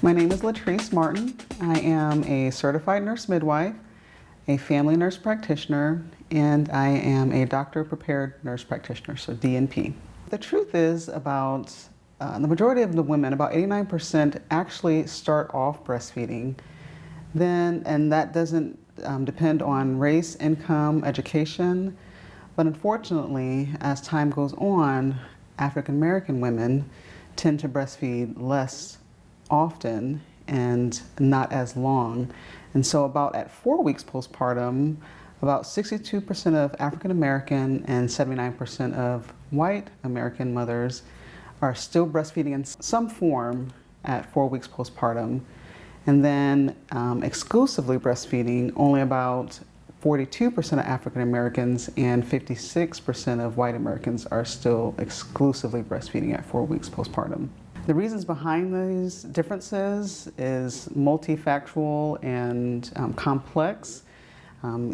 My name is Latrice Martin. I am a certified nurse midwife, a family nurse practitioner, and I am a doctor-prepared nurse practitioner, so DNP. The truth is about the majority of the women, about 89%, actually start off breastfeeding. And that doesn't depend on race, income, education, but unfortunately, as time goes on, African American women tend to breastfeed less often and not as long. And so about at 4 weeks postpartum, about 62% of African American and 79% of white American mothers are still breastfeeding in some form at 4 weeks postpartum. And then exclusively breastfeeding, only about 42% of African Americans and 56% of white Americans are still exclusively breastfeeding at 4 weeks postpartum. The reasons behind these differences is multifactorial and complex.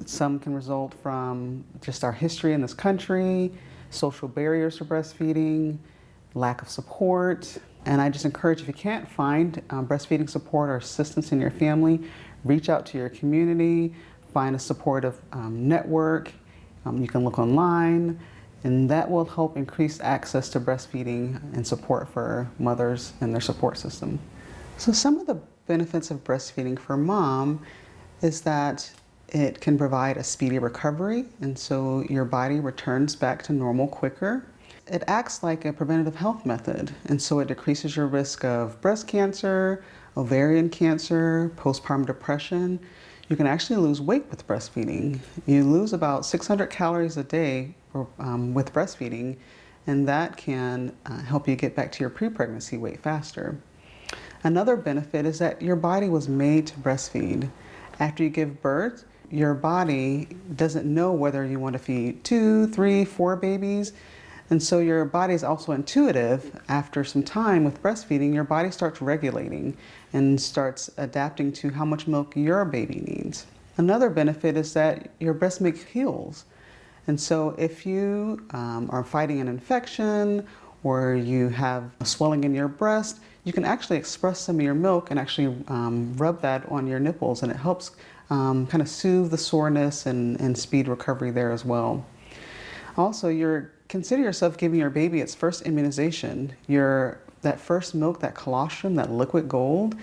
Some can result from just our history in this country, social barriers to breastfeeding, lack of support. And I just encourage, if you can't find breastfeeding support or assistance in your family, reach out to your community, find a supportive network. You can look online, and that will help increase access to breastfeeding and support for mothers and their support system. So some of the benefits of breastfeeding for mom is that it can provide a speedy recovery, and so your body returns back to normal quicker. It acts like a preventative health method, and so it decreases your risk of breast cancer, ovarian cancer, postpartum depression. You can actually lose weight with breastfeeding. You lose about 600 calories a day with breastfeeding, and that can help you get back to your pre-pregnancy weight faster. Another benefit is that your body was made to breastfeed. After you give birth, your body doesn't know whether you want to feed 2, 3, 4 babies. And so your body is also intuitive. After some time with breastfeeding, your body starts regulating and starts adapting to how much milk your baby needs. Another benefit is that your breast milk heals. And so if you are fighting an infection or you have a swelling in your breast, you can actually express some of your milk and actually rub that on your nipples, and it helps kind of soothe the soreness and speed recovery there as well. Also, consider yourself giving your baby its first immunization. That first milk, that colostrum, that liquid gold,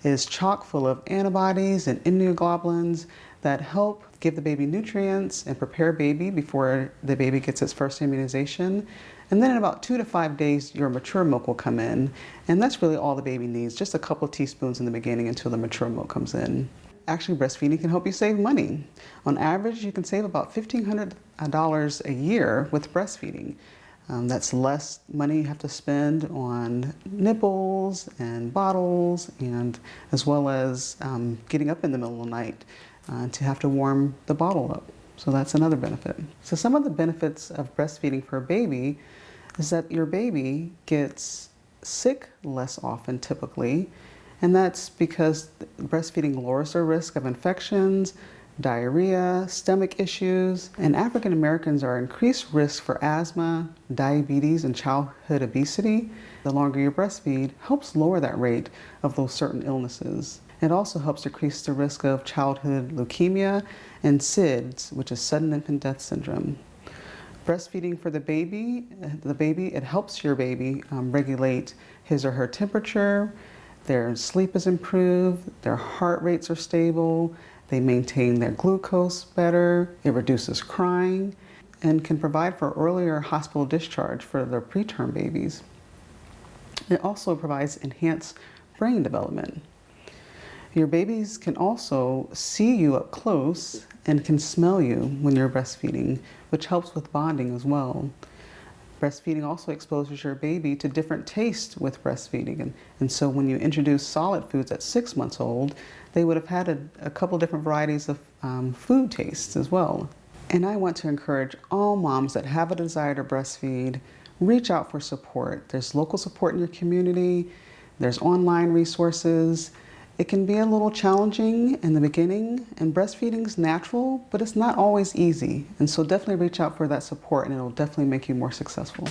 is chock full of antibodies and immunoglobulins that help give the baby nutrients and prepare baby before the baby gets its first immunization. And then in about 2 to 5 days, your mature milk will come in. And that's really all the baby needs, just a couple of teaspoons in the beginning until the mature milk comes in. Actually, breastfeeding can help you save money. On average, you can save about $1,500 a year with breastfeeding. That's less money you have to spend on nipples and bottles, and as well as getting up in the middle of the night to have to warm the bottle up. So that's another benefit. So some of the benefits of breastfeeding for a baby is that your baby gets sick less often typically. And that's because breastfeeding lowers their risk of infections, diarrhea, stomach issues, and African Americans are increased risk for asthma, diabetes, and childhood obesity. The longer you breastfeed helps lower that rate of those certain illnesses. It also helps decrease the risk of childhood leukemia and SIDS, which is sudden infant death syndrome. Breastfeeding for the baby, it helps your baby regulate his or her temperature. Their sleep is improved, their heart rates are stable, they maintain their glucose better, it reduces crying, and can provide for earlier hospital discharge for their preterm babies. It also provides enhanced brain development. Your babies can also see you up close and can smell you when you're breastfeeding, which helps with bonding as well. Breastfeeding also exposes your baby to different tastes with breastfeeding. And so when you introduce solid foods at 6 months old, they would have had a couple different varieties of food tastes as well. And I want to encourage all moms that have a desire to breastfeed, reach out for support. There's local support in your community, there's online resources. It can be a little challenging in the beginning, and breastfeeding is natural, but it's not always easy. And so definitely reach out for that support, and it'll definitely make you more successful.